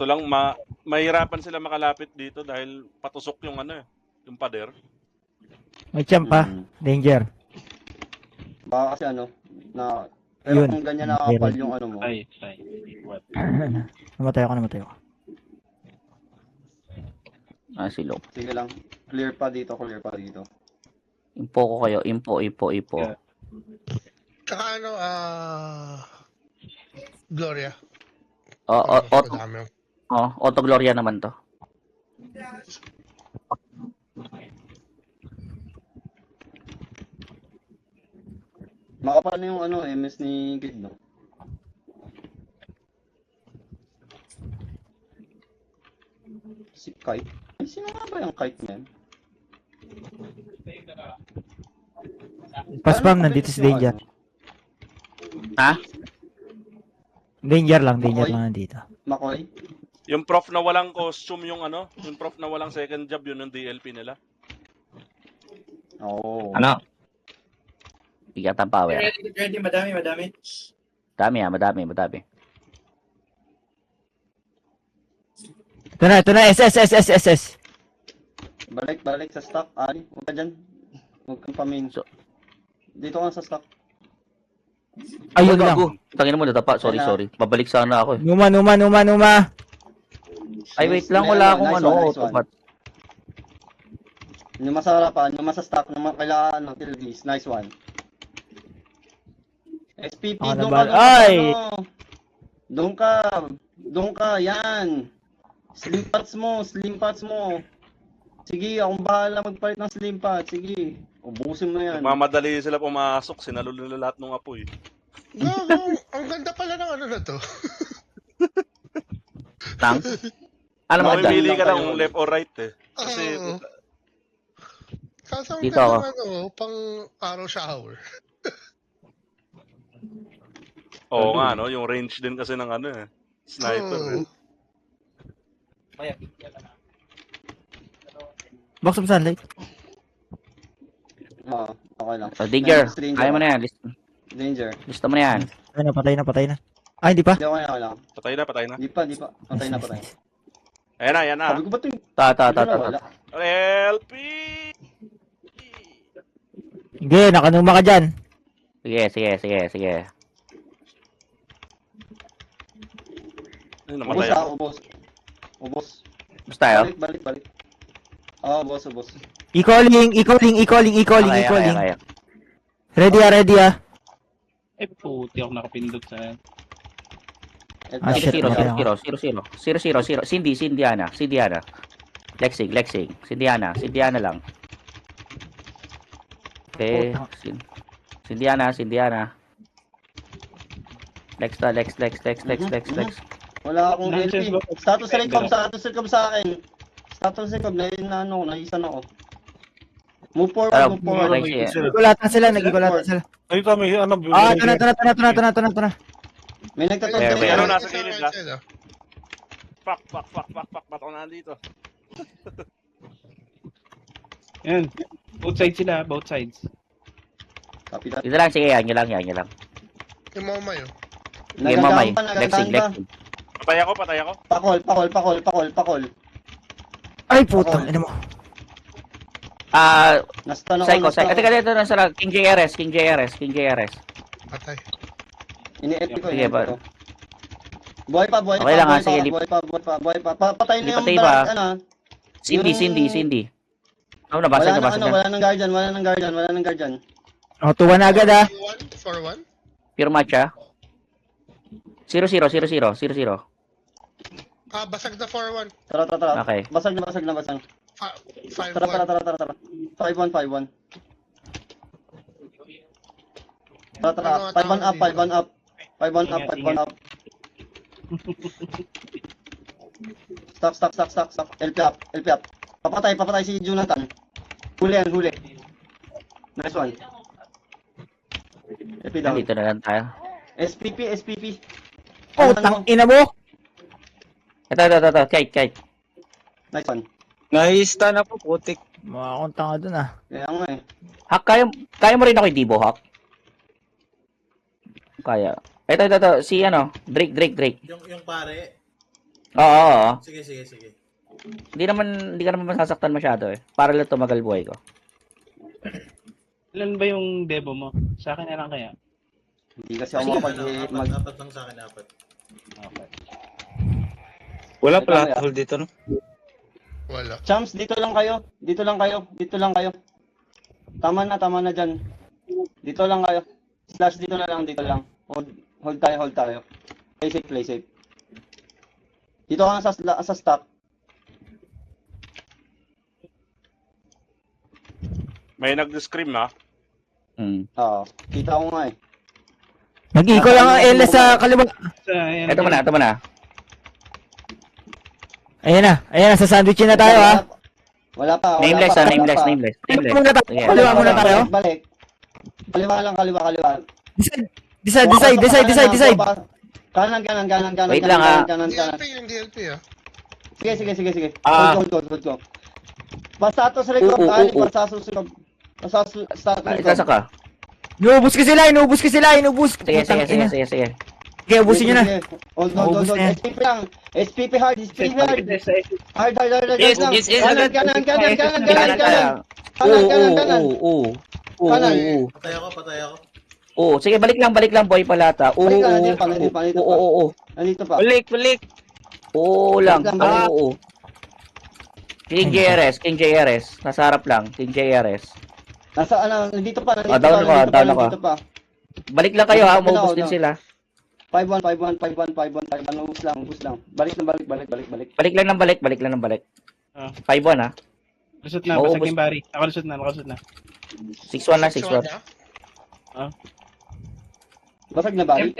Ito lang, mahirapan sila makalapit dito dahil patusok yung ano yung pader. May champ pa. Danger. Baka kasi ano, pero Yun. kung ganyan nakakapal yung ano mo. Ay. What? Namatay ako. Silog. Sige lang. Clear pa dito. Impo ko kayo. Impo. Yeah. Tsaka ano, Gloria. Madami. Auto Gloria naman to. Makapal na yung ano, MS ni Kid, no? Si Kite? Ay, sino nga ba yung Kite na yun? Paspam, nandito si Danger. Ha? Danger lang nandito. Makoy? Yung prof na walang costume yung prof na walang second job yun yung DLP nila. Oo. Ano? Bigat ang power. Ready, madami. Madami. Ito na, SS. Balik sa stock. Ali, huwag ka dyan. Huwag kang pamin. Dito ka sa stock. Ayun lang. Tangin mo natapa. Sorry. Babalik sana ako eh. Numa. Ay, wait lang. Wala akong Nice one. Tapat. Yung sa harapan, yung sa stock, yung kailangan ng tilgis. Nice one. SPP, Ano doon ba? ka. Ay! Doon ka, yan. Slim parts mo. Sige, akong bahala magpalit ng slim parts. Sige, ubusin mo yan. Nagmamadali sila pumasok, sinalo nila lahat ng apoy. Gago, ang ganda pala ng ano na to. Tang? Alam mo, Mamimili dyan. ka lang kung left or right eh. Kasi, Kasang Dito ganda ako. ng pang araw shower. oo nga, no? Yung range din kasi ng sniper eh. Box of sunlight. Oo, okay lang. Danger. Stranger. Kaya mo na yan. Danger. Lista mo na yan. Ay, napatay na. Ay, hindi pa. Hindi, okay lang. Patay na. Di pa. Patay na. Ayan na. Sabi ko ba ito yung... Ta. Wala. LP! Sige, nakanuma ka dyan. Sige. Ay, namatay ako. Ubos. Basta tayo. Balik. Oo, ubos. I-calling. Okay. Ready ah. Ay, puti ako nakapindot sa... Ah, shit. 0. Cindy Ana. Lexing. Cindy Ana lang. Okay. Cindy Ana. Lex. Wala akong Nonsense LP. ba? Status recover sa akin. Status recover, nahisan ako. Move forward. Nagigulatan sila. Ay, may ano... Ito na. May Fair. nagtatanong. Ano nasa gilid na? Pak. Ba't ako nandito? Yan. Both sides sila, both sides. Copy that. Ito lang, sige, yan lang. Yung mamay, oh. Sige, mamay. Nagandaan Lexing. Patay ako. Pakol. Ay, putang ina mo. Nastanong Psycho. Teka, dito na sila. King JRS. Patay. Ini-FP ko. Sige, ini-FP ko. Buhay pa. Okay lang, sige, Buhay pa. Patay na yung Patay ba? Cindy. Nabasa na. Wala nang guardian. Tuwa na agad ah. 4-1? Pure match ah. 0-0. Basag na 4-1. Tara. Okay. Basag na. 5-1. Tara. 5-1. Tara. 5-1 up. 5-1 up. Stop. LP up. Papatay si Jonathan. Huli. Nice one. LP down. Dito na lang tayo. SPP. Putang ina mo. Ito. Kite. Nice one. Nai-stun ako, putik. Mga akong tanga dun ah. Kaya nga eh. Hak, kaya mo rin ako i-dibo, Hak? Kaya. Ito. Si Drake. Yung pare, Oo. Sige, sige, sige. Hindi ka naman masasaktan masyado eh. Para lang tumagal buhay ko. Ilan ba yung debo mo? Sa akin na lang kaya. Hindi kasi ako Apat lang sa akin, apat. Okay. Wala pala hole dito, no? Wala. Champs, dito lang kayo. Dito lang kayo. Dito lang kayo. Tama na dyan. Dito lang kayo. Slash dito na lang, dito lang. Hold tayo. Play safe, play safe. Dito ka sa stock. May nag-scream ha. Oo. Kita ko nga eh. Nag-equal lang ang LS sa kaliwa. Ayan, Ito mo na. Ayan na, sa sandwich na tayo ha. Wala pa. Nameless. Kaliwa muna tayo. Sige. Kaliwa muna tayo. Balik. Kaliwa lang, kaliwa. Decide. Kanan. Wait lang, ah. Kanan. Yung DLP ah. Sige. Ah. Hold ko. Pastatus record, tayo. Pastatus record. Itasa ka. Inubos ko sila. Sige. Okay, ubusin nyo na. Hold. Ubus na yan. SPP lang. SPP hard. Hard. Yes, yes, yes. Kanan. Patay ako. Oo, sige, balik lang, boy palata. Oo. Nandito pa. Balik. Oo lang. Balik lang. Oo. King JRS. Nasa harap lang, King JRS. Nandito pa. Down ka. Balik lang kayo ha, maubos din sila. 5-1. Ubus lang. Balik. Balik lang ng balik. 5-1 ha. Lusot na, Oo, basag yung bari. Nakalusot na. 6-1 lang, 6-1. Basag na ba? Emp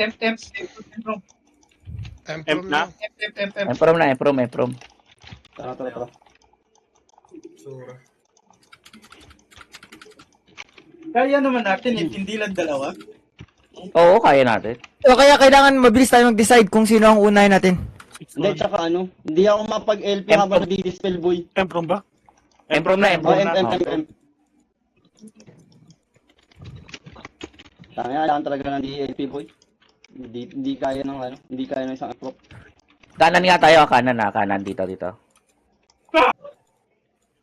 na? Emprom. Tara. Sura. Kaya naman natin, hindi lang dalawa. Oo, kaya natin. O kaya kailangan mabilis tayo mag-decide kung sino ang unahin natin. Hindi, tsaka hindi ako mapag-LP habang nadi-dispel boy. Emprom ba? Emprom na. M. Kailangan talaga ng DLP boy. Hindi kaya ng isang prop. Kanan nga tayo, kanan dito.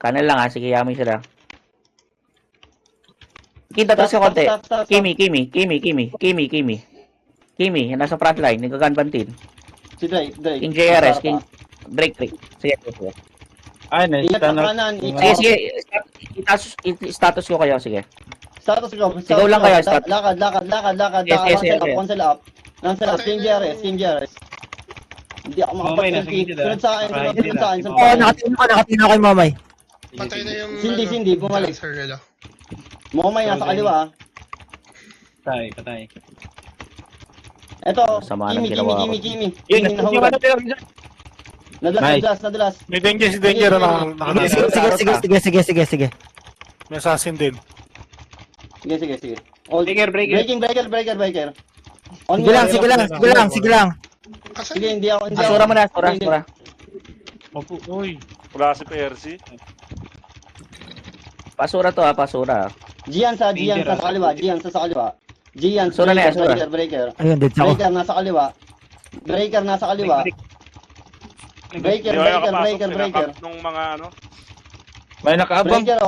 Kanan lang ha, sige, yamin sila. Kita to sa konti. Kimi, nasa front line, nagkaganbantin. Si Drake. King JRS, Drake. Sige. Ay, Ingat na-stun sa ako. kanan. Sige. Status ko kayo, sige. Status ko. Sigaw lang kayo, start. Lakad. Yes. Cancel up. King JRS. Hindi ako makapag-LP. Sunod sa akin. Oo, nakatino kay Mamay. Patay na yung... Cindy, bumalik. Dancer nila. Momay nasa kaliwa. Patay. Eto, Sama ng ginawa ko. Kimi. Yun, Nadulas. May danger si Danger na Sige. May assassin din. Sige. Breaker. Breaker. Sige lang. Asan? Sige, hindi ako. Asura mo na, asura. Uy, wala si PRC. Pasura to ha, pasura. Gian sa kaliwa. Gian, Asura na, asura. breaker. Ayun, dead ako. Breaker nasa kaliwa. Breaker. Nung mga May nakaabang. Breaker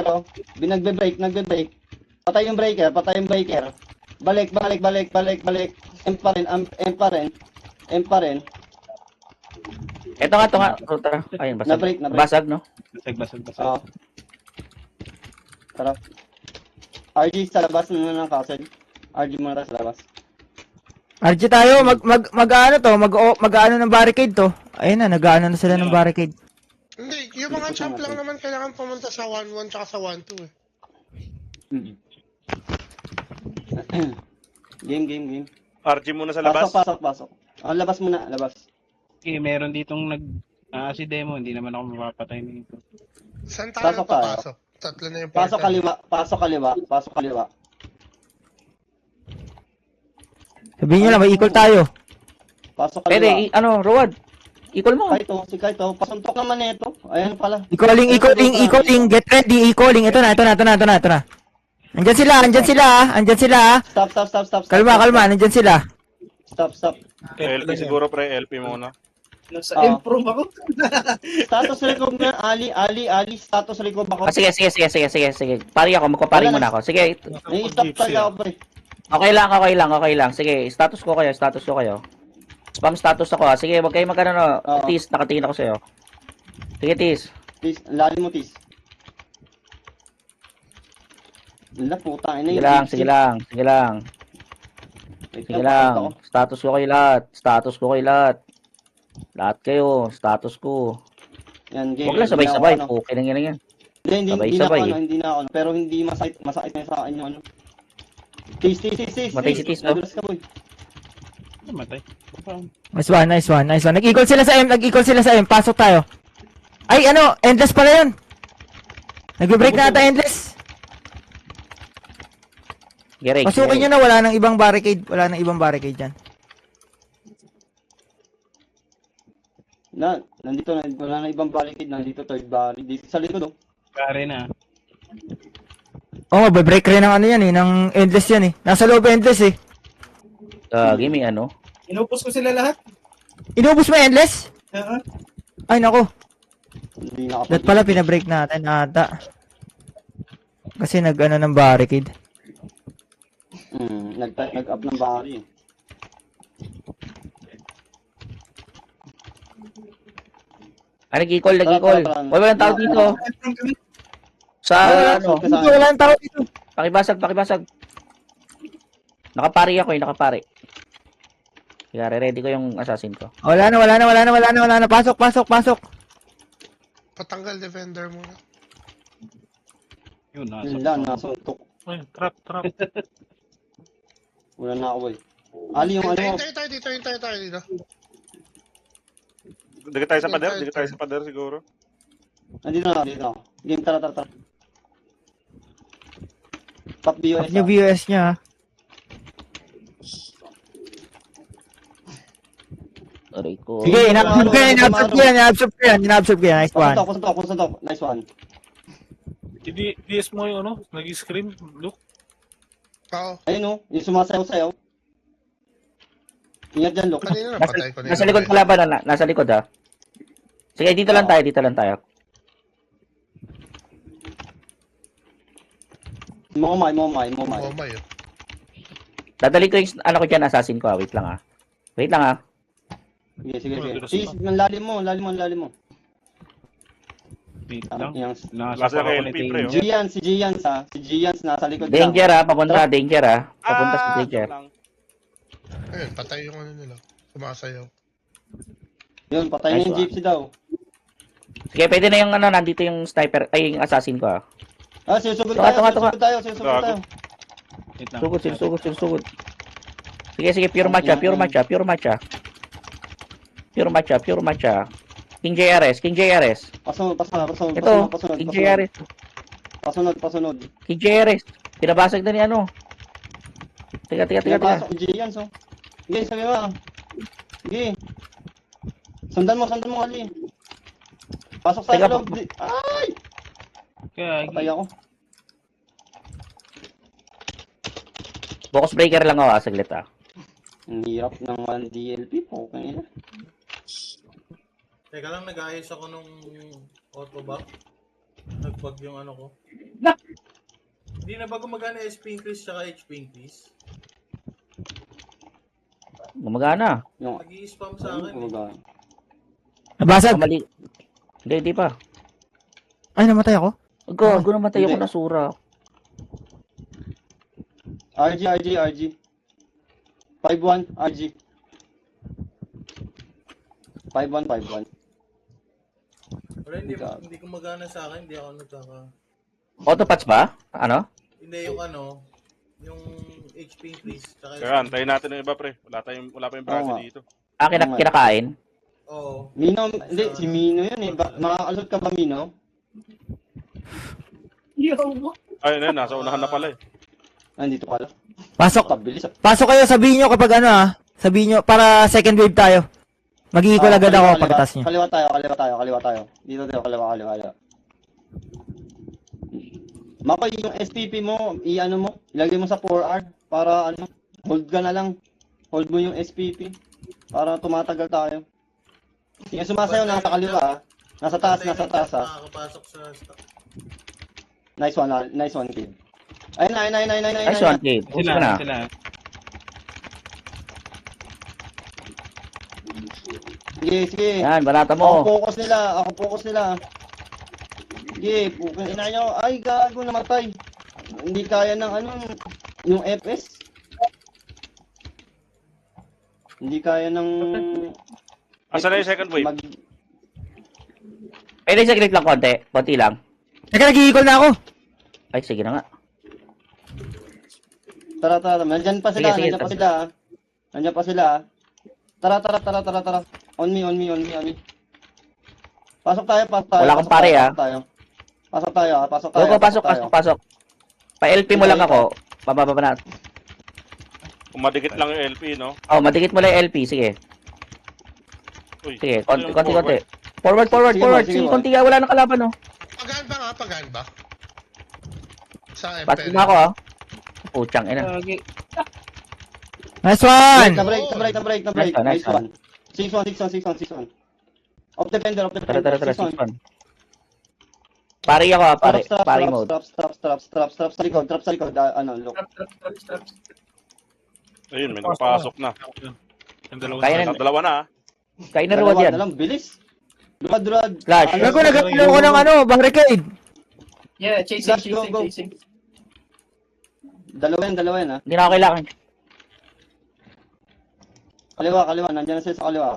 oh. Nagbe-break. Patay yung breaker. Balik. M pa rin. Ito nga. Ruta. Ayun, basag. Na-break. Basag, no? Basag. Oo. Tara. RG sa labas muna ng castle. RG muna sa labas. RG tayo, mag-ano ng barricade to. Ayun na, nag-ano na sila ng barricade. Hindi, yung mga champ lang naman kailangan pumunta sa 1-1 tsaka sa 1-2 eh. Game. RG muna sa labas. Pasok. Labas muna. Okay, meron ditong si demo, hindi naman ako mapapatay nito. Saan tayo Pasok tayo. papasok? Tatlo na yung Pasok kaliwa. Sabihin nyo lang, may equal tayo. Pasok Pwede, kaliwa. Road. Equal mo. Si Kaito. Pasuntok naman ito. Ayan pala. Equaling, get ready, equaling. Ito na. Andyan sila. Stop. Kalma, nandyan sila. Stop. LP siguro pre, LP muna. Nasa improve ako. Status record na, Ali, status record ako. Sige. Pari ako, magpapari muna ako. Sige, May stop talaga ako, pre. okay lang. Sige, status ko kayo. Spam status ako. Sige, wag kayo magkano no. Oo. Tis, nakatingin ako sa'yo. Sige, Tis. Tis, lalim mo, Tis. Wala, puta. Sige lang. Status ko kayo lahat. Lahat kayo, status ko. Yan, game. Huwag lang sabay-sabay. Okay lang yan. Hindi Sabay-sabay. na ako. Pero hindi masakit na sa akin yung ano. Tis. Matay si Tis, no? Nadulas ka, boy. Namatay. Nice one. Nag-equal sila sa M. Pasok tayo. Ay, ano, endless pala yun. Nag-break na ata endless. Gerek. Pasukin nyo na, wala nang ibang barricade dyan. Nandito na, wala na ibang barricade. Nandito third barricade. Dito sa likod, oh. Kare na. Oo, break rin ng ano yan eh, ng endless yan eh. Nasa loob endless eh. Gaming ano? Inupos ko sila lahat. Inubos mo endless? Oo. Ay, nako. Hindi nakapag- Dat pala pinabreak natin ata. Kasi nag-ano ng barricade. Nag-up ng barricade. Nag-equal. Tara. Walang tao dito. Sa ano? Kasama. Dito, wala nang tao dito. Pakibasag. Nakapari ako nakapari. Kaya ready ko yung assassin ko. Wala na. Pasok. Patanggal defender muna. Yun, Yun lang, nasuntok. Ay, trap. Wala na ako, boy. Ali, yung ano mo. Hintay tayo dito. Dikit tayo sa pader siguro. Nandito na. Game, tara. Top BOS. Yung VOS niya ha. Aray ko. Sige, inabsorb ko yan. Nice one. Kusuntok. Nice one. DS mo yung ano, nag-scream, look. Oo. Ayun, oh. Yung sumasayaw-sayaw. Ingat dyan, look. Kanina napatay ko na Nasa likod pala ba? Nasa likod ha? Sige, dito lang tayo. Momay. Momay. Dadali ko yung ano ko dyan, assassin ko. Wait lang ha. Sige. Tis, lalim mo. Wait lang. Yung- Nasa LP pre, oh. Si Gians nasa likod Danger ha, papunta sa danger. Ayun, patay yung ano nila. Sumasayaw. Yun, patay na yung Nice gypsy daw. Sige, pwede na yung ano, nandito yung sniper, ay yung assassin ko ha. Sinusugod Tunga. tayo. Wait lang. Sugod. Sige, pure matcha. King JRS. Pasunod. Ito, King JRS. Pasunod. King JRS. Pinabasag na ni ano. Tiga. Pinapasok si Giants, oh. Sige, sabi mo. Sige. Sundan mo, Ali. Pasok sa Teka, loob. Ay! Kaya, Patay ako. Focus breaker lang ako, saglit ah. Ang hirap ng 1DLP po. Kanina. Teka lang, nag-aayos ako nung auto-back. Nag-bug yung ano ko. Hindi na ba gumagana SP increase tsaka HP increase? Gumagana. Yung Nag-i-spam sa akin. Nabasag. Mali. Hindi pa. Ay, namatay ako. Gago namatay ako Hindi. nasura. RG. 5-1, RG. 5-1. Pero hindi gumagana sa akin. Hindi ako nagkaka... Autopatch ba? Ano? Hindi yung ano, yung HP increase. Tsaka Kaya antayin natin ng iba pre. Wala pa yung braso Oo nga. dito. Kinakain? Oo. Mino, hindi, si Mino yun eh. Makakalusot ka ba, Mino? Ay, nasa unahan na pala eh. Nandito pala. Pasok. Pabilis. Pasok kayo, sabihin nyo kapag ano ha. Sabihin nyo, para second wave tayo. Mag-i-equal agad ako pagkatas nyo. Kaliwa tayo. Dito tayo, kaliwa. Makoy, yung SPP mo, i-ano mo, ilagay mo sa 4R para ano, hold ka na lang. Hold mo yung SPP. Para tumatagal tayo. Sige, sumasayaw. Nasa kaliwa ah. Nasa taas, nasa taas ah. Nakakapasok sa stock. Nice one, kid. Ayun na. Nice one, kid. Push ko na. Sila. Sige. Yan, banata Ako mo. focus nila. Sige, pukin ina nyo. Ay, gago, namatay. Hindi kaya ng ano, yung FS. Hindi kaya ng... Asan na yung second wave? Pwede sa click lang konti. Konti lang. Teka, nag-i-equal na ako. Ay, sige na nga. Tara. Nandyan pa sila. Sige, Nandyan pa sila. Tara. On me. Pasok tayo. Wala akong pare, ah. Pasok tayo. Go, pasok. Pa-LP mo lang ako. Bababa na. Kung madikit lang yung LP, no? Oh, madikit mo lang yung LP. Sige. Uy, Sige, ano yung konti. Sige, Forward. boy. Sige, konti nga. Wala nang kalaban, no? Pagaan ba? Sa Pasok MPL. na ako, ah. Puchang ina. Okay. Nice one! Na-break. Nice one. 6-1. Off defender. Tara. 6-1. Pari ako, ah. Pari mode. Trap sa likod. Look. ayun, may nakapasok na. Yung dalawa Kaya sa- na. Dalawa na, ah. Kain na ruwad yan. Dalawa, bilis. Durad. Flash. Gago, nag-ano ko ng barricade. Yeah, Flash, go. Dalawa yan ah. Hindi na ako kailangan. Kaliwa. Nandiyan na sila sa kaliwa.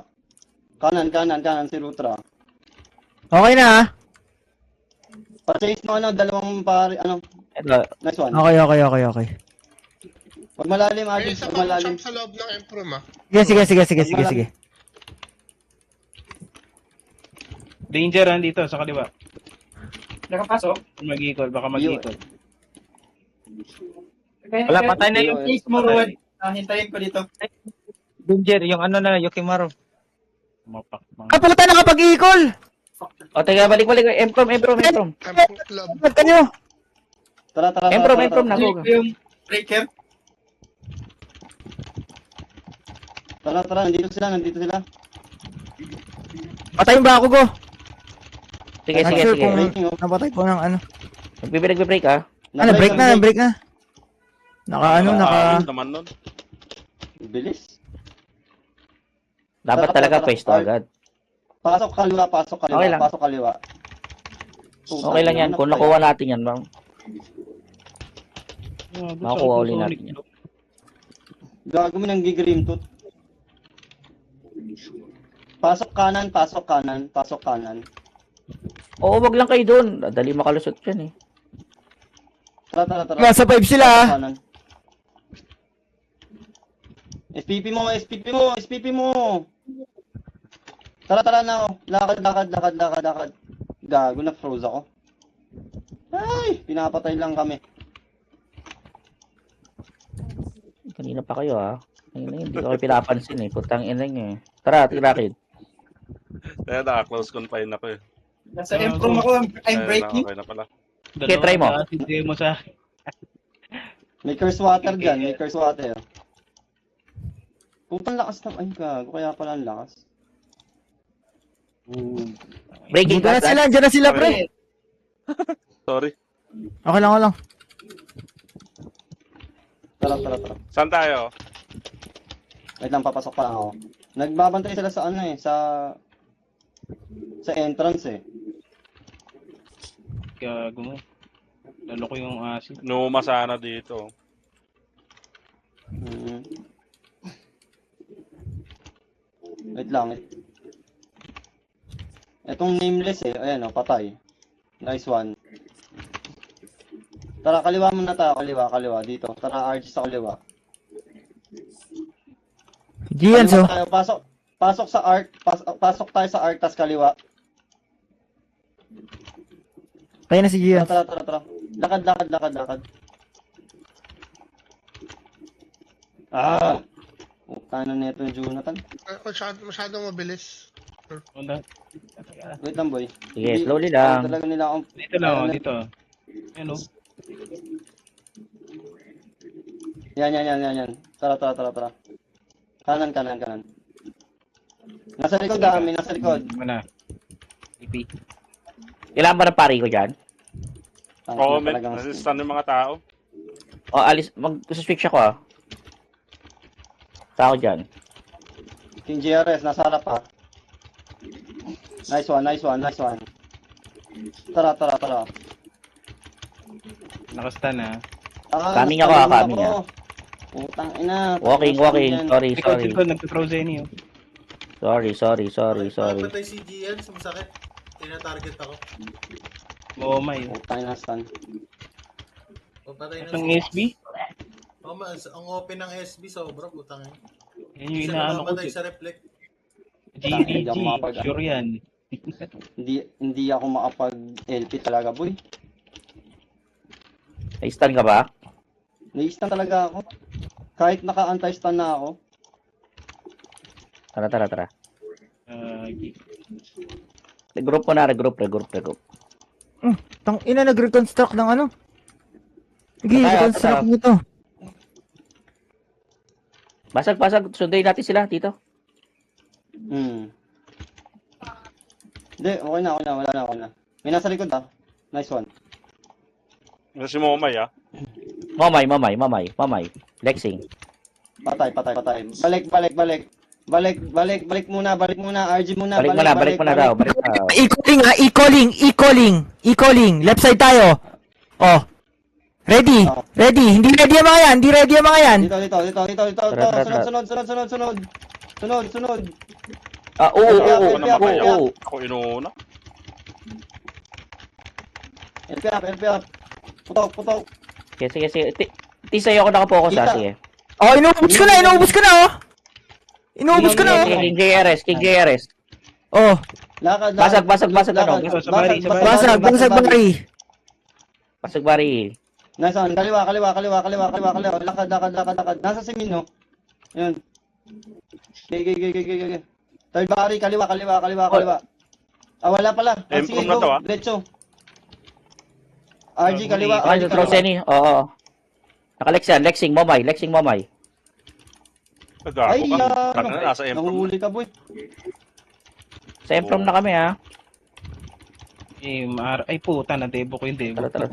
Kanan si Rutra. Okay na ha? Pa-chase mo dalawang pare, Ito. nice one. Okay. Pag malalim, May Adin, isa pag pang malalim. champ sa loob ng Emprom ah. Sige. Danger dito sa kaliwa. Nakapasok. Mag-equal, baka mag-equal. Wala, patay na yung Yo, case mo, Ruan. Hintayin ko dito. Danger, yung ano na, Yokimaru. Mapak. Puta, nakapag-equal! O, teka, balik. Emprom. Emprom club. Ba't kayo? Tara. Emprom, Nako. nako. Yung breaker. Tara, nandito sila. Patayin ba ako, go? Sige. Not sure kung Breaking, oh. napatay po ng ano. Nagbe-break, ah. Break na. Ayos naman nun. Bilis. Dapat talaga pwesto agad. Pasok kaliwa. Okay lang. Pasok kaliwa. Okay lang yan. Kung nakuha natin yan, bang. Makukuha uli natin yan. Gago mo nang gigrim to. Pasok kanan. Oo, wag lang kayo doon. Dali makalusot yan, eh. Tara. Nasa 5 sila ha? Kanan. SPP mo. Tara na. Lakad. Gago, na-froze ako. Ay, pinapatay lang kami. Kanina pa kayo, ah. Hindi ko kayo pinapansin, eh. Putang ina nyo, eh. Tara, tirakid. Kaya naka-close confine ako, eh. Nasa Emprom ako. I'm breaking. Okay na pala. Okay, try mo. Hindi mo sa... May curse water dyan. Putang lakas na. Ay, gago. Kaya pala ang lakas. Breaking Dito na class, sila, dyan na sila, pre. Sorry. Okay lang. Tara. Saan tayo? Wait lang, papasok pa lang ako. Nagbabantay sila sa sa entrance eh. Gago mo. Lalo ko yung asin. Numa sana dito. Wait lang. Etong nameless eh. Ayan patay. Nice one. Tara, kaliwa muna tayo. Kaliwa. Dito. Tara, RG sa kaliwa. Gian, so. Tayo. Pasok sa art. Pasok tayo sa art, tas kaliwa. Kaya na si Gian. Tara. Lakad. Paano neto yung Jonathan? Masyadong mabilis. Wala. Wait lang, boy. Sige, slowly lang. Talaga nila akong... Dito lang, dito. Ano? Yan. Tara. Kanan, kanan, kanan. Nasa likod dami, nasa likod. Ano na? TP. Kailangan ba ng pari ko dyan? Oo, Tangina may talagang nasistan yung mga tao. O, alis, mag-switch ako ah. Tao dyan. King GRS, nasa harap pa. Nice one, nice one, nice one. Tara, tara, tara. Nakastan na. Coming ako, nasa coming ako. Putang ina. Walking. Sorry, Likod, sorry. likod, nagpa-frozen yun. Sorry. Patay si Gian, sumasakit. Tina-target ako. Momay. Putang ina, stun. Papatay na Itong si... SB? Oh, ang open ng SB sobra, putang ina. Yan Hindi yung siya inaano ko. napapatay sa reflect. GDG. Sure yan. Hindi ako makapag-LP talaga, boy. Na-stun ka ba? Nai-stun talaga ako. Kahit naka-anti-stun na ako. Tara. Okay. Regroup mo na, regroup. Tang ina, nag-reconstruct ng ano? Sige, Patay, reconstruct patay. nito. Basag. Sunduin natin sila dito. Hindi, okay na. Wala na. May nasa likod ah. Nice one. Yung si Momay, ah. Mamay. Lexing. Patay. Balik muna. RG muna. Balik mo na daw. E-calling. Left side tayo. Oh. Ready. Oh. Hindi ready ang mga yan. Dito. Tara. Sunod. Ah, oo. Ako namatay ako. Oo. Ako inuuna. LP up. Putok. Sige. Sa'yo ako nakapokus Kita. Sige. Oh, inuubos ko na oh. King JRS. Oh. Lakad. Basag, ano? Sabari. Basag bari. Pasag bari. Nice one. Kaliwa. Lakad. Nasa simino. Yun. Okay. Third bari, kaliwa. Ah, wala pala. Ah, sige, Improve na go. to, ah. Diretso. RG, kaliwa. Ay, RG, throw kaliwa. Senny. Oo. Nakalex yan. Lexing Momay. Nagago Ay, ka. Kanina nasa M. nanguhuli ka, boy. Sa Emprom na kami ha. Ay puta, na-debo ko yung debo. Tara.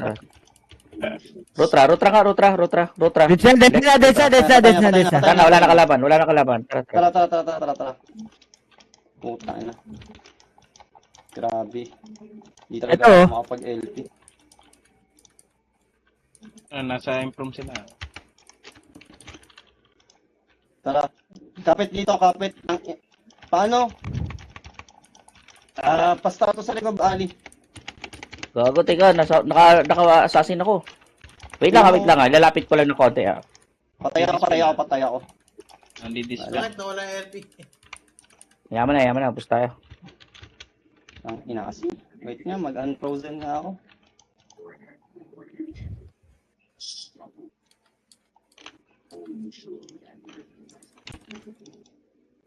Rotra. Dead na. Sana, wala na kalaban. Tara. Tara. Puta na. Grabe. Di talaga Ito, oh. ako makapag-LP. Nasa improve sila. Tara. Kapit dito. Paano? Pastato sa likod, Ali. Gago, teka. Naka-assassin ako. Wait lang ha. Lalapit ko lang ng konti ha. Patay ako. Nandidis ka. Bakit nawala yung LP? Yaman na. Bus tayo. Ang ina kasi. Wait nga, mag-unfrozen nga ako.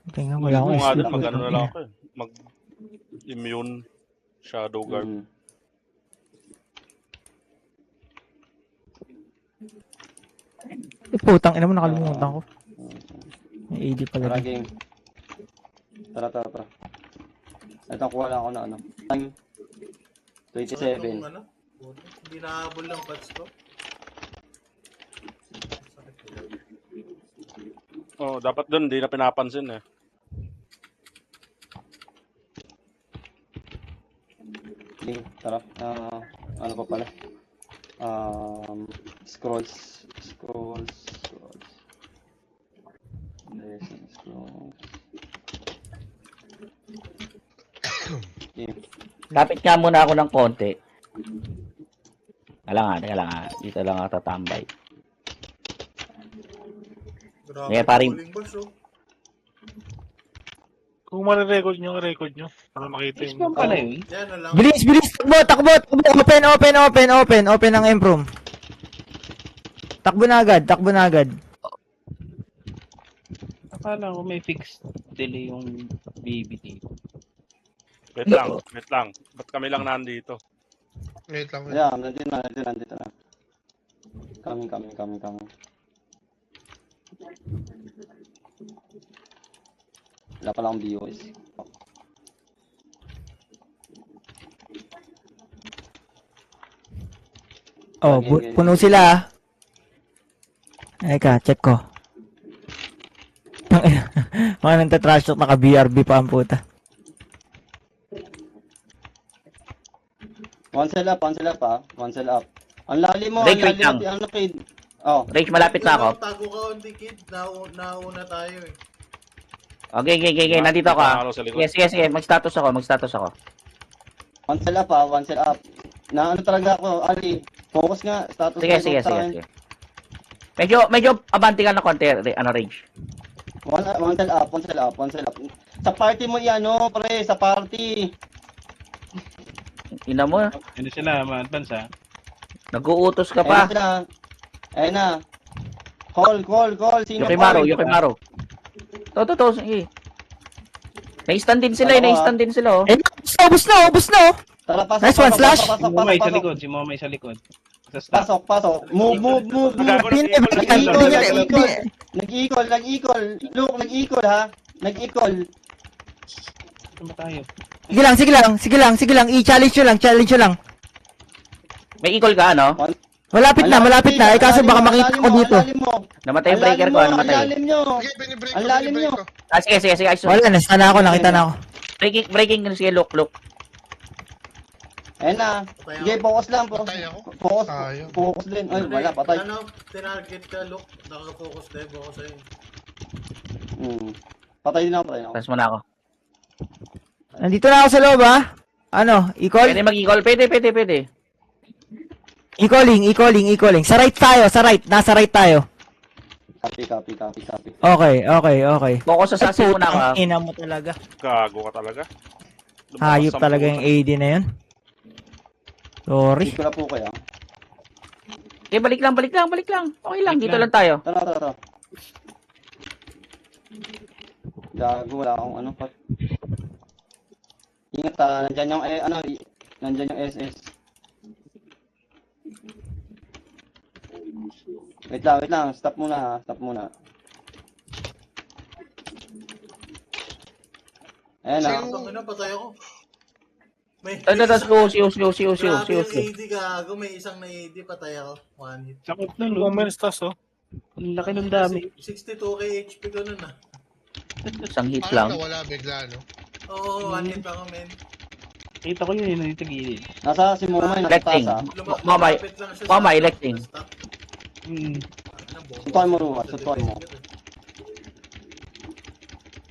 Tingnan, wala akong Kung nga sleep. doon, mag-ano na lang ako eh. Mag-immune shadow guard. Putang ina mo, nakalimutan ko. May AD pala. Tara, dun. game. Tara. Ito, kuha lang ako na ano. Time. Sakit 27. nung ano? Puta, hindi nahabol lang pats ko. Oh, dapat doon, hindi na pinapansin eh. Game, tara. Ano pa pala? Scrolls. Scrolls. Game. Lapit nga muna ako ng konti. Teka lang ha. Dito lang ako tatambay. Grabe, Yeah, paring- huling boss, oh. Kung marirecord nyo para makita Is pa pala yun. Yan na lang. Bilis! Takbo! Open ang improve. Takbo na agad. Akala ko may fixed delay yung BBT. Wait lang. Ba't kami lang nandito? Wait lang. Yeah, nandito na. Coming. Wala pala akong BOS. Oh, puno sila ah. Eka, check ko. Mga nagtatrash talk, naka-BRB pa ang puta. One cell up ah. One cell up. Ang lalim mo, Wait, ang wait lalim lang. mo, ano kid? Oh, Rage, malapit na ako. Tago ka onti, kid. Nauna tayo eh. Okay. Nandito ako ah. Nakakalo sa likod. Sige. Mag-status ako. one cell up ah, one cell up. Na ano talaga ako, Ali. Focus nga, status Sige. sa akin. Medyo abanti ka na konti, Rage. One cell up. Sa party mo yan, no, pre, sa party. Ina mo, Ano sila, ma-advance ha? nag-uutos ka Ayun pa. na sila. Ayun na. Call. Sino Yukimaro. To, sige. Na-stand din sila, oh. Eh, ubus na oh. Tara, pasok. Nice one, Slash. Si Momay sa likod, sa likod. Sa stop. Pasok. Move. Gago na Nag-equal. Look, nag-equal ha. Nag-equal. Tama tayo. Sige lang. I-challenge nyo lang. May equal ka, ano? Malapit na. Eh, kaso baka makita ko dito. Namatay yung breaker ko, Ang namatay. lalim nyo. Okay, binibreak Ang ko, lalim binibreak nyo. ko. Ah, sige. Wala, nakita na ako. Breaking, sige, look. Ayun na. Sige, focus lang. Patay ako. Sayang. Focus din. Ay, wala, patay. Ano, tinarget ka, look. Nakafocus dive ako sa'yo. Patay din ako. Press mo na ako. Nandito na ako sa loob ah. Ano, i-call? Pwede mag-equal, pwede. I-calling. Sa right tayo, Nasa right tayo. Copy. Okay. Focus sa assassin muna ako, ah. Ina mo talaga. Gago ka talaga. Hayop talaga yung AD na yun. Sorry. Dito na po kayo. Okay, balik lang. Okay lang, dito lang tayo. Tara. Gago, wala akong ano pa. Ingat nandyan yung SS. Wait lang. Stop muna. Ayan na. Ano, patay ako. May Si Grabe yung Usi. AD gago, may isang na AD, patay ako. One hit. Sakot na, Kung may stas, oh. Ang laki ng dami. 62k HP ko nun ah. Isang hit Parang lang. nawala bigla, no? Oo, one hit ako, men. Kita ko yun, nandito gilid. Nasa si Momay, nasa Electing. taas Mamay. Lumapit lang siya Mamay, sa- electing. sa stop. Suntukan mo, Ruwa. Suntukan mo.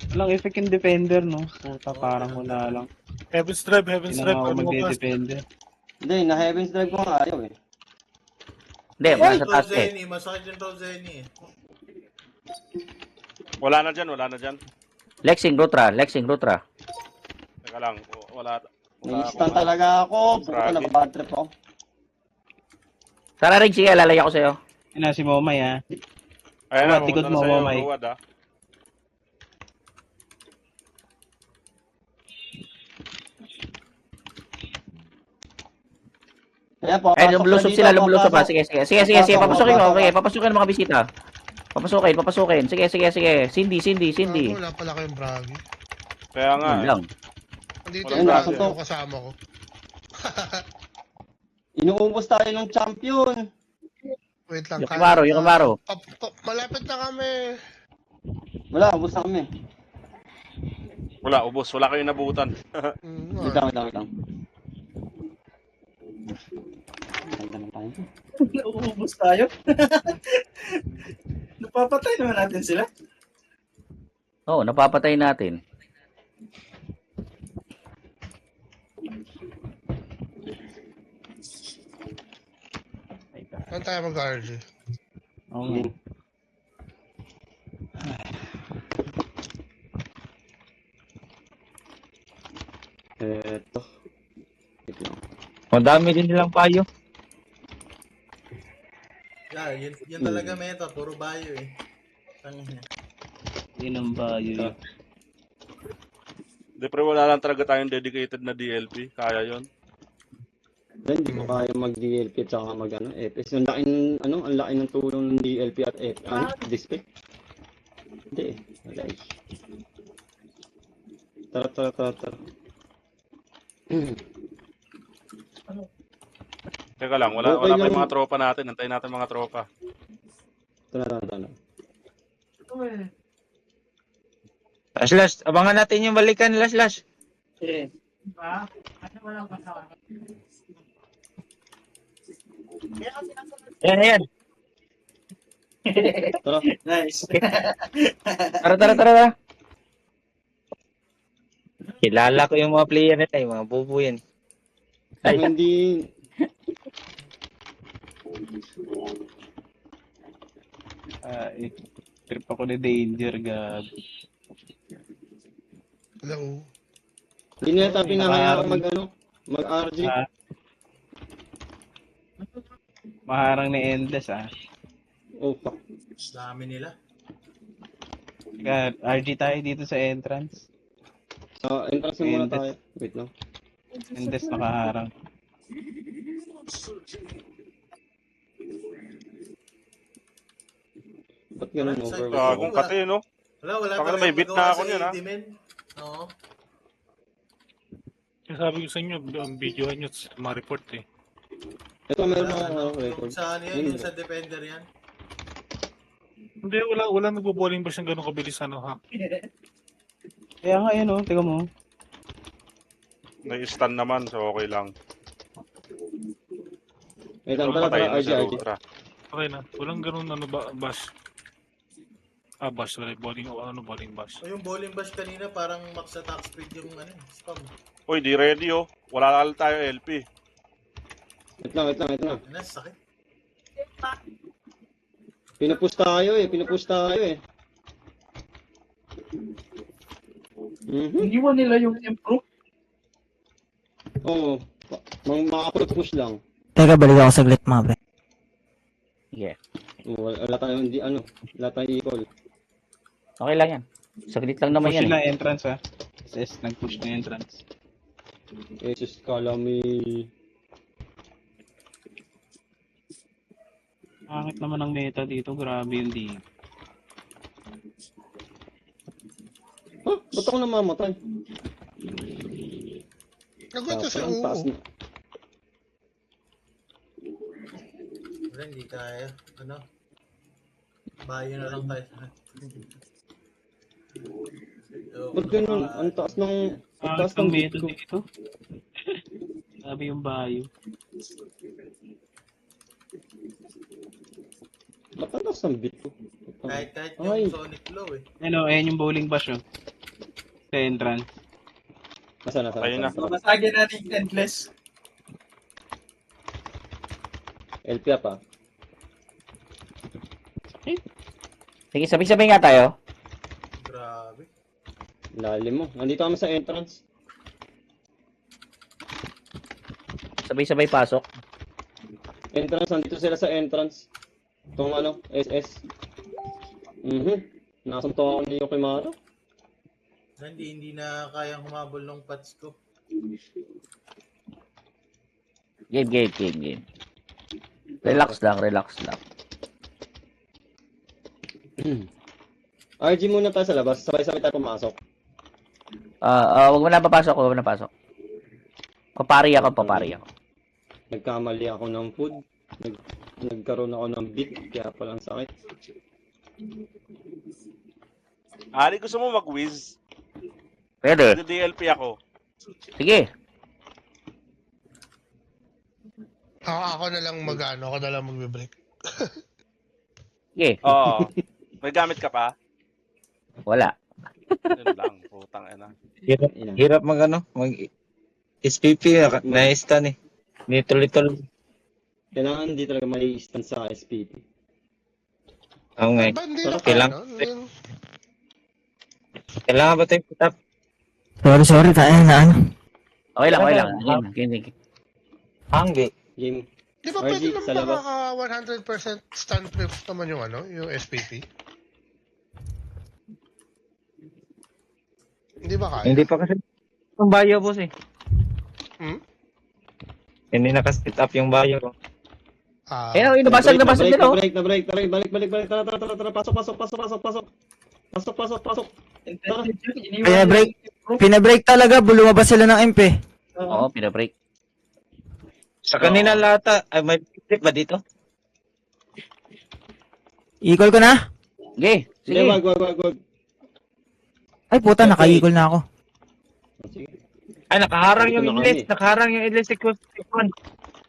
Walang effect yung defender, no? Puta, parang wala lang. Heaven's Drive. Hindi na ako Ano ba? magde-defender. Hindi, na Heaven's Drive ko nga ayaw eh. Hindi, nasa taas eh. Zenny, masakit yung Rob Zenny eh. Wala na dyan. Lexing, Rutra. Teka lang, wala. Nai-stun talaga ako. Puta, Grabe. naka-bad trip ako. Tara, Rage, sige, lalaya ko sa'yo. Yun na, si Momay, ha? Ayan na, Ruwad, tikod pumunta na mo, sa'yo, Mamay. Ruwad, ah. Ayan po, Ay, lumulusog sila pa. Sige. Papasukin mo, okay. Papasukin ang mga bisita. Papasukin. Sige. Cindy. Gago, wala pala kayong Bragi. Kaya nga, Yun lang. Andito Wala yung na, Bragi suntok. ko kasama ko. Inuubos tayo ng champion. Wait lang. Yukimaro. Malapit na kami. Wala, ubos na kami. wala, ubos. Wala kayong nabutan. Wait lang. Nauubos tayo. Napapatay naman natin sila. Oo, napapatay natin. Saan tayo mag-RG? Oo. Eto. Wait lang. Ang dami din nilang payo. Yeah, yun talaga meta, puro bayo eh. Tangina. Yun ang bayo. Di, pero wala lang talaga tayong dedicated na DLP. Kaya yon. Hindi ko kaya mag-DLP at saka mag-ano, FS. Ang laki ng tulong ng DLP at display. Hindi eh. Wala eh. Tara. Teka lang, Okay wala pa lang. yung mga tropa natin. Antayin natin mga tropa. Tara. Slash, abangan natin yung balikan nila, Slash. Yan. Tara. Nice. Tara. Kilala ko yung mga player nito, yung mga bubo yan. Kung hindi... Trip ako ni Danger, gab. Hello. Hindi nila tayo pinahayaan mag-RG. Maharang ni Endless, Oh, fuck. Dami nila. RG tayo dito sa entrance. Entrance muna tayo. Wait lang. Endless nakaharang. Ba't ganun over? Gagong pati, no? Wala Baka talagang may bit na magawa ako sa niyan, ha? 80 men. Oo. Yung sabi ko sa inyo, ang video nyo, ma-report eh. Ito, meron Wala, akong record. Yung sa ano yan, yung sa defender yan. Hindi, wala nagbo-balling ba siyang ganun kabilis ano ha? Kaya nga yun, tiga mo. Nai-stun naman, so okay lang. Wait lang, Pero patayin tara, na si RG. Rudra. Okay na, walang ganun ano ba, bash. Bash, wala, balling bash. O yung bowling bash kanina, parang max attack speed yung ano, spam. Uy, di ready, oh. Wala tayo LP. Wait lang. Ano, sakit. Pinupush tayo eh. Iniwan nila yung improve. Oo. Maka-push lang. Teka, balik ako saglit mga pre. Yeah. Wala tayong wala tayong equal. Okay lang yan. Saglit lang naman Push yan na entrance, SS, nag-push na entrance. Jesus, kala may... Bakit naman ang meta dito? Grabe yung di. Ba't ako namamatay? Nagwento sa Ang taas oo. na. Wala, hindi kaya. Ano? Bayo na lang tayo. Ba't ganun? Ang taas ng... Ang taas ng Ang beat meta ko. dito. Grabe yung bayo. Matalas ang beat ko. Kahit Ay. yung Sonic Flow eh. Ayan yung bowling bash, Sa entrance. Nasaan? Ayun na. Masagin natin yung endless. LP pa. Sige, sabay-sabay nga tayo. Grabe. Lalim mo. Nandito kami sa entrance. Sabay-sabay pasok. Nandito sila sa entrance. Itong SS. Nakasunto ako ni Yokimaro. Hindi na kayang humabol ng pats ko. Game. Relax lang. RG muna tayo sa labas. Sabay-sabay tayo pumasok. Wag mo na papasok. Papari ako. Nagkamali ako ng food. Nagkaroon ako ng beat. Kaya palang sakit. Ari, gusto mo mag-whiz? Pwede. DLP ako. Sige. Ako na lang ako na lang magbe-break. Sige. Oo. May gamit ka pa? Wala. Yun lang, putang ina. Hirap mag SPP, na-stun eh. Nitol-litol. Kailangan hindi talaga may stand sa SPP. Oo nga eh. Ba, hindi na Kailangan- kaya, no? Kailangan ba tayo put up? Sorry, tayo na ano. Okay lang. Game. Hanggi. Game. Di ba RG, pwede sa naman labas. makaka 100% stun proof naman yung SPP? Hindi ba kaya? Hindi pa kasi yung bayo, boss eh. Hmm? Hindi naka-split up yung bayo ko. Ah, Nabasag na break. oh. Balik. Tara, pasok. Pasok, pasok, pasok. Tara. Pinabreak. Pinabreak talaga, lumabas sila ng MP. Oo, pinabreak. Sa kanila lahat, ay may trip ba dito? Equal ko na? Sige, Sige, sige. wag. Ay puta, Okay. naka-equal na ako. Sige. Ay, nakaharang yung Dito na English. kami. Nakaharang yung English sequence.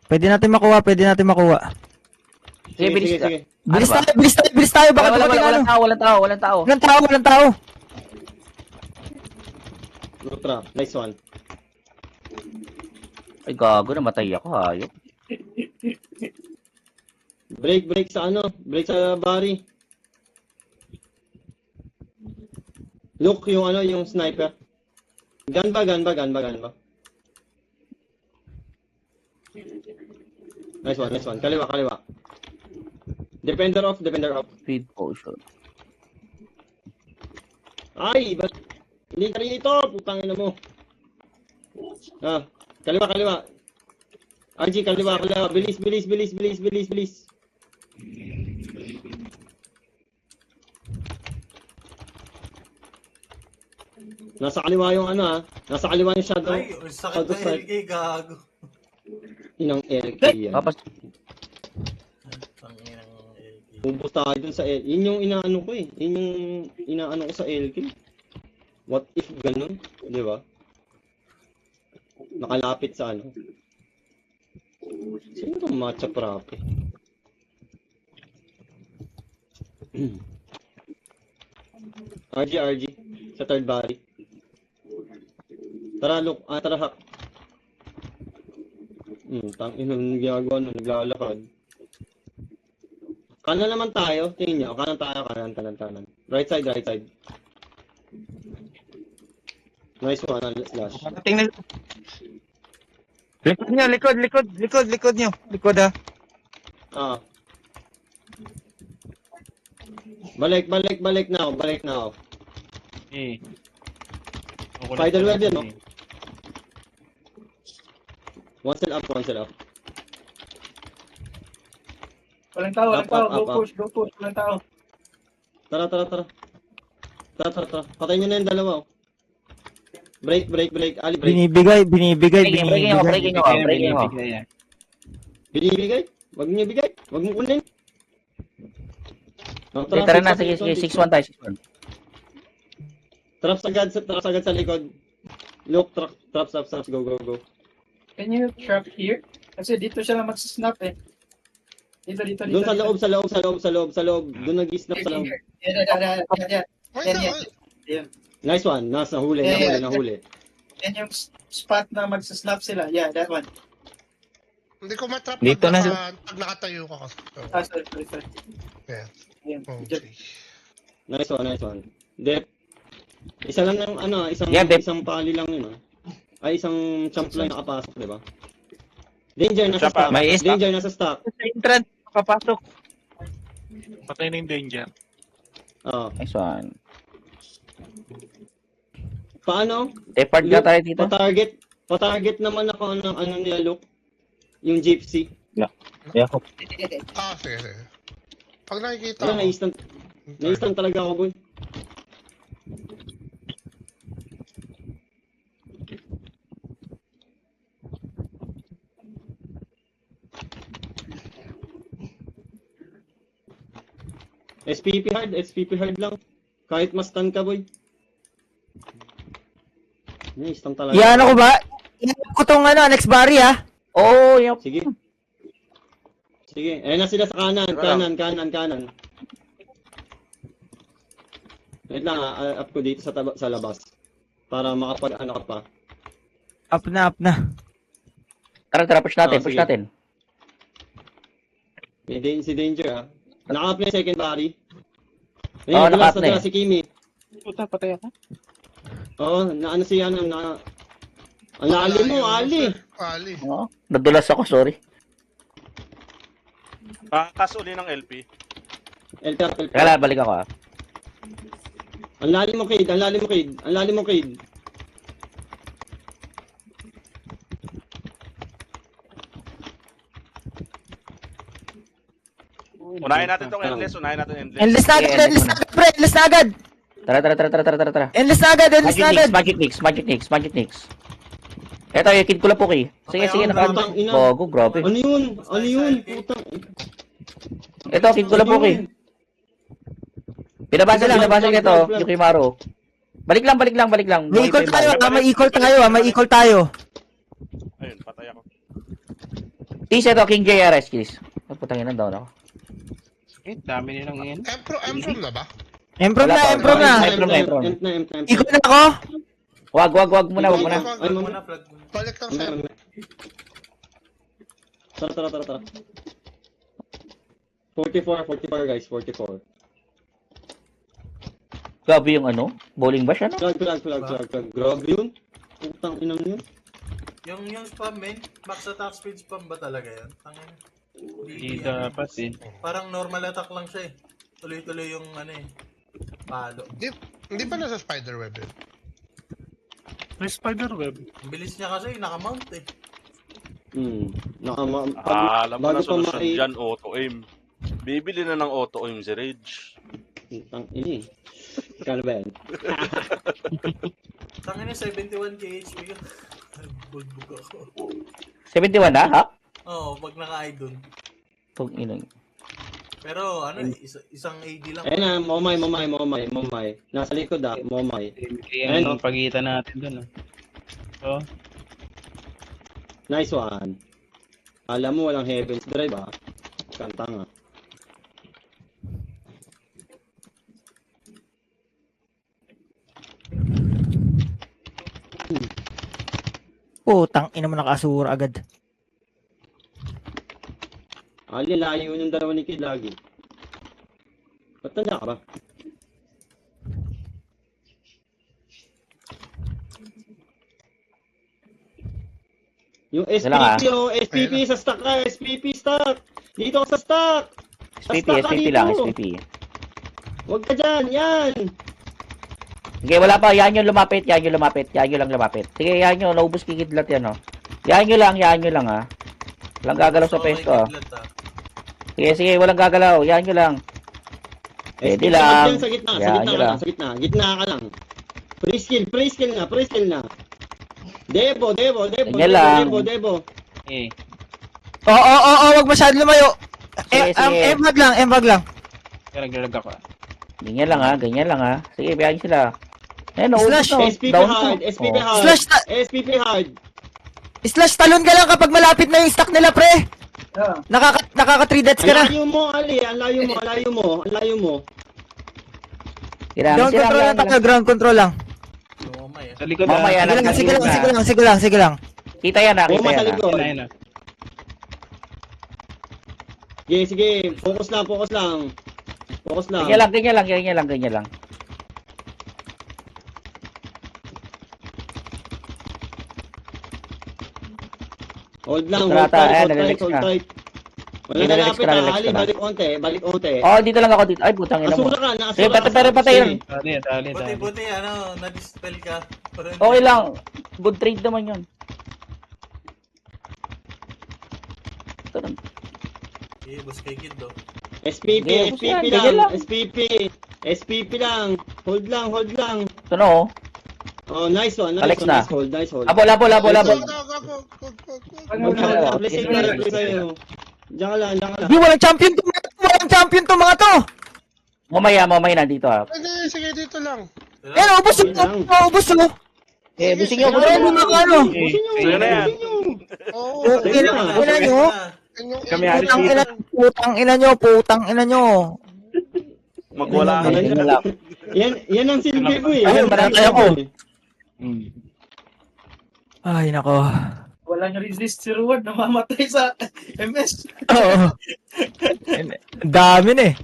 Pwede natin makuha, pwede natin makuha. Sige, bilis ka. sige. Bilis Ano ba? tayo, bilis tayo, bilis tayo. Baka Wala, dumating ano. walang tao, walang tao, walang tao. Walang tao, walang tao. Lutra, nice one. Ay, gago, namatay ako, hayop. Break sa ano? Break sa bari. Look, yung ano, yung sniper. Gun ba? Nice one. Kaliwa. Defender off. Speed potion. Ay, ba't hindi ka rito? Putang ina mo. Ah, kaliwa. RG, kaliwa. Bilis. Nasa kaliwa yung ano ah. Nasa kaliwa yung shadow. Ay, sakit na LK, gago. Inang LK yan. Papas, Tanginang LK. Bubus tayo dun sa LK. Yun yung inaano ko eh. Yun yung inaano ko sa LK. What if ganun? Di ba? Nakalapit sa ano. Sino itong matcha prape? RG. Sa third body. Tara, look. Tara, hack. Tangin ang ginagawa nun. Naglalakad. Kanan naman tayo. Tingin nyo. Kanan. Right side. Nice one, slash. Tingnan. Likod nyo. Likod ha. Ah. Balik na ako. Eh. Spider web yan, no? One cell up. Walang tao, Up, up, Go up. push, walang tao. Tara. Patayin nyo na yung dalawa, oh. Break. Ali, break. Binibigay. breaking ako. Binibigay? Wag niyo bigay. Wag mo kunin. Sige, tara na, sige, 6-1 tayo, 6-1. Traps agad sa likod. Look, traps, go. Can you trap here? Kasi dito siya lang magsisnap eh. Dito. Doon sa loob. Doon nag-snap sa loob. Yeah. Wait Yan, lang. Nice one. Nahuli. Yan yung spot na magsisnap sila. Yeah, that one. Hindi ko matrap Dito na pag nakatayo ka kasi. Sorry. Yeah. Yan. Okay. Nice one. Dep. Isa lang ng ano, Yeah, Dep. isang pali lang yun, ah. Ay, isang champ lang nakapasok, di ba? Danger nasa Siya pa, stock. may stock. Danger nasa stock. Sa entrance, makapasok. Patay na yung danger. Oo. Nice one. Paano? Depart ka tayo dito. Pa-target naman ako ng ano nila, look. Yung gypsy. Yakop. Sige. Pag nakikita Ayun, ko. na-instant talaga ako, boy. SPP hard lang. Kahit mas stun ka, boy. Stun talaga. Yan ako ba? Yan ko tong ano, next bari ha. Oo, yung... Sige. Ayun na sila sa kanan. Wait lang, up ko dito sa labas. Para makapag-ano ka pa. Up na. Tara, push natin, sige. Si Danger, ah. Naka-up na yung second body. Oo, naka-up na na si Kimi. Puta, patay ako. Oo, naano si ano, ang lalim mo, Ali. Ali. Oo, nadulas ako, sorry. Kakas uli ng LP. LTR. Kaya balik ako ah. Ang lalim mo, Cade. Unahin natin tong endless. Endless na agad, Okay, endless na agad. Tara. Endless na agad, endless na agad. Magic Nix. Eto, yung kid ko lang po Sige, Putang ina. Bago, grabe. Ano yun? Putang. Ito, kid ko lang po Pinabasa ito, yung Kimaro. Balik lang. May equal tayo, may equal tayo. Ayun, patay ako. Please, ito, King JRS, please. Putangin na down ako. Dami nilang yan. M-Prom na ba? Improve na. Improve na. Equal na ako. Wag muna. Ay, mama. Balik lang sa'yo. Tara. 44 guys, 44. Grabe yung bowling bash, Flag. Grabe yun. Putang inang yun. Yung spam, men, max attack speed spam ba talaga yan? Tangin. Hindi dapat eh. Parang normal attack lang siya eh. Tuloy-tuloy yung palo. Hindi pa nasa spiderweb yun. May spiderweb. Ang bilis niya kasi, naka-mount eh. Alam mo na bago pa solusyon dyan, auto-aim. Bibili na ng auto-aim si Rage. Putang ini. Kano ba yan? Tangin na 71 KHP ka. Bugbog ako. 71 na, ha? Oo, pag naka-idol. Pag inang. Pero isang AD lang. Ayun na, momay. Nasa likod momay. Yan ang pagitan natin dun So, Nice one. Alam mo walang heaven's drive Kanta nga. Putang ina mo nakasura agad. Ali, layo yung dalawa ni Kid lagi. Ba't nandiyan ka ba? Yung SPP SPP sa stock ka, SPP stock! Dito ka sa stock! SPP lang, SPP. Huwag ka dyan, yan! Sige, wala pa. Yan yung lumapit. Sige, yan yung naubos kikidlat yan, Yan nyo lang, ha. Walang gagalaw sa pesto, Sige, walang gagalaw. Yan nyo lang. Pwede lang. Sa gitna Yan nyo lang. Gitna ka lang. Pre-skill na. Debo. Yan lang. eh. Oo, wag masyado lumayo. Sige. Embag lang. Naglalag ako. Ganyan lang, ha. Sige, biyahin sila. Ayan, Slash. SPP hard. Slash talon ka lang kapag malapit na yung stock nila, pre. Nakaka 3 deaths ka na. Ang layo mo, Ali. Ang layo mo. Ground control lang. Lumamay Sa likod Mamaya na. Sige lang. Kita yan, ha. Buma sa Kita yan, ha. likod. Ayun na. Sige. Focus lang. Ganyan lang. Hold lang, Trata, hold ayan, tight. nalilix na. Wala na Nalilix lapit ka na. Ali, balik onte. Oh, dito lang ako dito. Ay, putang ina mo. Asura ka, Sige, patayin. Dali. Buti, na-dispel ka. Pero hindi- Okay lang. Good trade naman yun. Ito lang. Bus kay Kid, SPP Sige, ganyan lang. SPP lang. Hold lang. Ito na, oh. Oh, nice one. Alex na. Nice hold. Labo. Go. Blessing na sa'yo. Diyan ka lang. Di, walang champion to mga to. Mamaya nandito, ha. Hindi, sige, dito lang. Ubus mo. Busin nyo. Sa'yo na yan. Oo. Ina nyo. Kami alis dito. Putang ina nyo. Magwala ka na dyan. Yan ang silbi ko eh. Ayun, marami ako. Hmm. Ay, nako. Walang resist si Ruwan, namamatay sa MS. Oo. Dami na eh.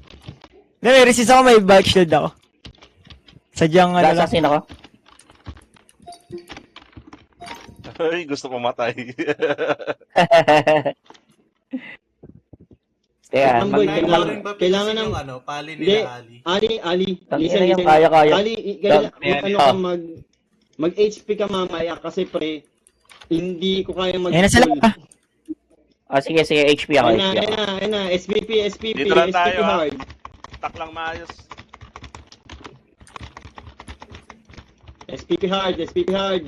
May resist ako, may back shield ako. Sadyang lang. Assassin ako. Ay, gusto ko matay. Kaya, Ang boy, kailangan ng pali Hindi, nila Ali. Ali. Tangina yung kaya. Ali, mag HP ka mamaya kasi pre, hindi ko kaya mag. Ayun na sila. Sige, HP ako. Ayun na, SPP Dito lang tayo, ha. hard. Tak lang maayos. SPP hard, SPP hard.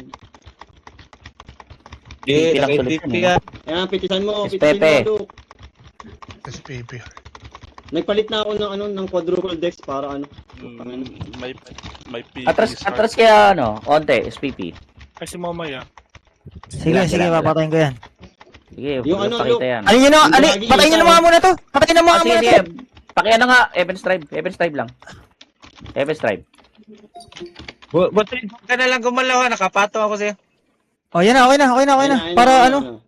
Di, lang tuloy TP yan, ka. Ayan, pitisan mo, SPP. pitisan mo, Luke. SPP. Nagpalit na ako ng quadruple dex para ano. May PVs. Atras kaya ano, onte, SPP. Kasi mamaya. Sige, sige, papatayin ko yan. Sige, Yung ano, pakita Luke. yan. Ano yun, Yung ali, lagi, patayin nyo yung na mga muna to. Patayin na mga Ah, sige, muna sige. to. Pakiano nga, Evans Drive lang. Evans Drive. Buti ka na lang gumalaw, nakapato ako sa'yo. Oh, yan na, okay na, okay na, okay na. Ayun, Para ayun, ano, ayun.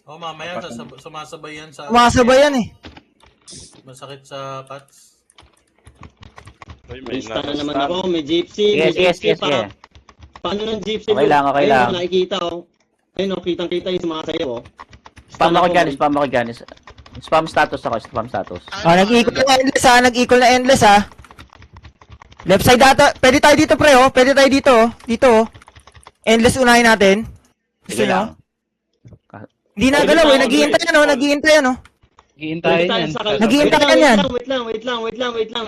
Oh, mamaya sumasabay yan sa... umakasabay yan eh. Masakit sa cuts. Uy, May stun na naman stun. ako, may gypsy, Sige, may sige, gypsy sige, pa. sige. Paano ng gypsy? Okay Luke? lang, okay Ayun, lang. nakikita oh. Ayun oh, kitang-kita yung sumasayaw oh. Spam ako dyan, man. spam ako dyan. Spam status ako, spam status. Oh, nag-equal na endless ha, nag-equal na endless ha. Left side data, pwede tayo dito pre oh, pwede tayo dito oh. Dito oh. Endless unahin natin. Gusto Sige nyo? lang. Hindi na galaw eh, naghihintay yan oh, naghihintay yan oh. Hihintayin Pwede tayo yan. sa Naghihintay ka niyan. Wait lang.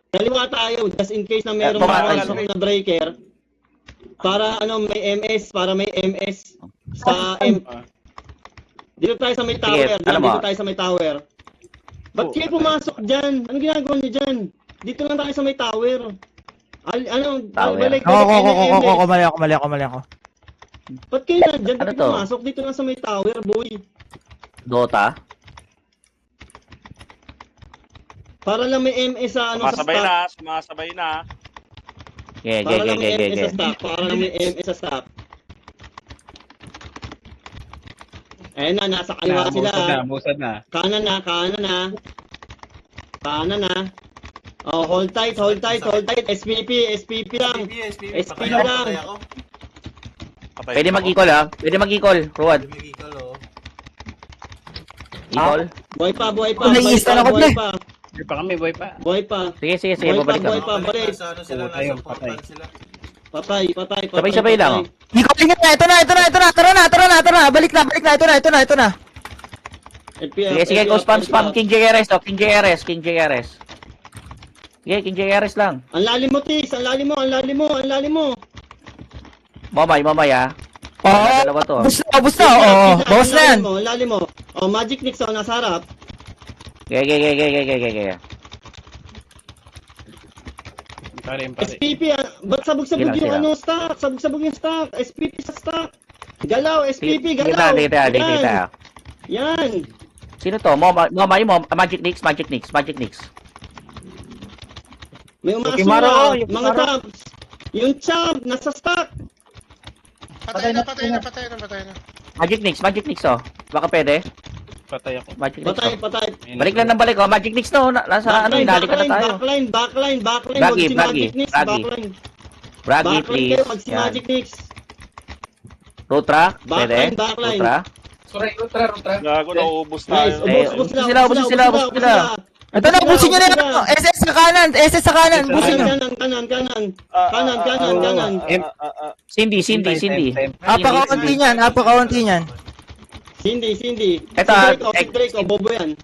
Daliwa tayo, just in case na meron pumatay. makapasok na breaker. Para ano, may MS sa M. Dito tayo sa may tower, ano mo? dito tayo sa may tower. Ba't kayo pumasok dyan? Anong ginagawa niyo dyan? Dito lang tayo sa may tower. Tower. Balik, Oo, mali ako. Ba't kayo na dyan? Ano Ba't to? pumasok? Dito lang sa may tower, boy. Dota. Para lang may MS sa ano sa Sumasabay stock. na, sumasabay na. Para lang may MS sa Okay. stock. Para lang may MS sa stock. Ayun na, nasa kaliwa sila. Musad na. Kanan na. Oh, hold tight. SPP lang. SPP, SPP patay lang. ako. Patay Pwede ako. mag-equal ha. Pwede mag-equal. Ruad. Lumigikal, oh. Equal. Buhay pa. Nai-stun ako, pre. Buhay pa. Buhay pa. Sige, Buhay babalik pa, kami. buhay pa. Balik. Nasa ano sila, Patay, nasa patay. portal sila. Patay. Sabay-sabay lang, oh. Equal nga, ito na. Balik na, ito na. Sige, go spam. King JRS to, King JRS. Sige, King JRS lang. Ang lalim mo, Tis. Ang lalim mo. Mamay ha. Oo, Dalawa to. bus na, oo. Bawas na yan. Ang lalim mo. Oh, Magic Nixon nasa harap. Okay. Pare. SPP, ba't sabog-sabog Sige lang, yung stock? Sabog-sabog yung stock. SPP sa stock. Galaw, SPP, Sige galaw. tayo. Yan. Sino to? Mamay mo. Magic Nix. May Yukimaro, umasura. Yukimaro. Mga champs. Yung champ, nasa stock. Patay na. Magic Nix oh. Baka pwede. Patay ako. Magic Nix Patay, oh. patay. Balik lang ng balik oh. Magic Nix no. Nasa ano, inali ka na tayo. Backline. Bragi, Mag si Bragi, Magic Nix, Bragi. backline. Bragi Backline please. kayo, mag si Yan. Magic Nix. Rotra. Pwede. Backline. Rotra. Sorry, ultra. Gago, nauubos Nice, tayo. ubos ubos sila. Ito na, busin nyo na yan. SS sa kanan. Busin nyo. Kanan. Cindy. Napakaunti niyan. Cindy. Ito, Si Draco, bobo yan.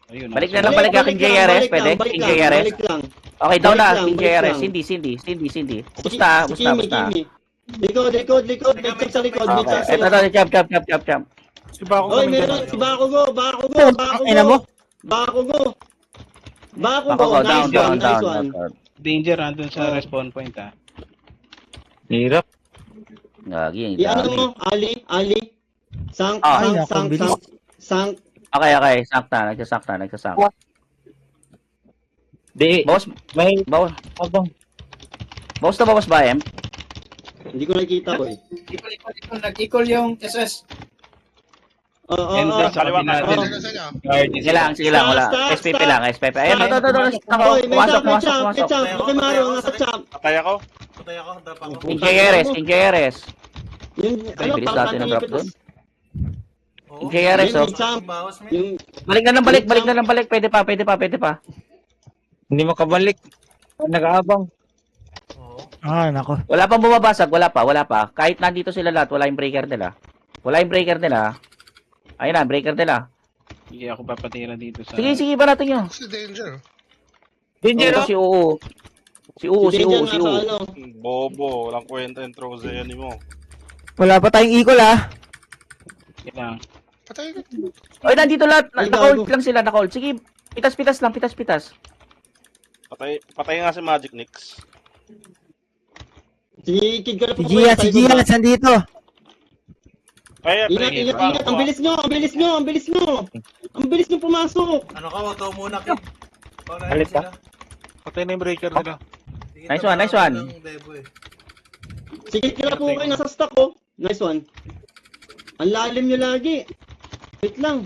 Ayun. Balik na lang balik ka King JRS. Pwede. King JRS. Balik lang. Okay, down na. Balik King lang, JRS. balik Cindy. Si Basta. Kimi. Likod. Bigtag sa likod. Okay. Bigtag sa likod. Jump. Si Bako Oy, kami meron. dalawa. Si Bakugo. Ina mo? Bakugo. Ako, Nice one. down. Danger andun sa respawn point ah. Hirap. Gagi. Ano mo? Ali. Sank. Ay, ako, bilis. Okay. Nagsasakta. Di, Boss, may bawas abang. ba, Em? Hindi ko nakikita, boy. Nag-equal yung SS. Oo. And sa kaliwa ka. natin. Sige lang, wala. Stop. SPP lang. Ayun, ito. Boy, may Pumasok. champ. Yukimaro, nasa champ. Patay ako. Drop ako. King JRS. Yung, Ay, bilis natin ang drop doon. Oo. JRS, oh. Bawas, man. Yung, Balik na lang balik. Pwede pa. Hindi makabalik. Nag-aabang. Oo. Ah, nako. Wala pang bumabasag, wala pa. Kahit nandito sila lahat, wala yung breaker nila. Ayun na, breaker nila. Sige ako papatira dito sa... Sige, ba natin yun? Si Danger. Danger, Kasi oo. Si U, si U, Danger si nasa U. ano. Bobo, walang kwenta yung Trozeani mo. Wala pa tayong equal ah. Kailangan. Patay ko. Oy, nandito lahat. Ay, Naka-hold gago. lang sila, naka-hold. Sige, pitas-pitas lang, pitas-pitas. Patay nga si Magic Nix. Si Kid ka na Si po. Gian, si Gian, nandito. Kaya, Ingat, pre, ingat, paano ingat. ba? Ang bilis nyo, ang bilis nyo, ang bilis nyo. Ang bilis nyo pumasok. Ano ka, wag ka muna, Kid. Paunahin Alit ka? sila. Patay na yung breaker nila. Sige, Nice one, nice tabahan one. ng Bebo eh. Si Kid ka na po kayo, nasa stock ko. Nice one. Ang lalim nyo lagi. Wait lang.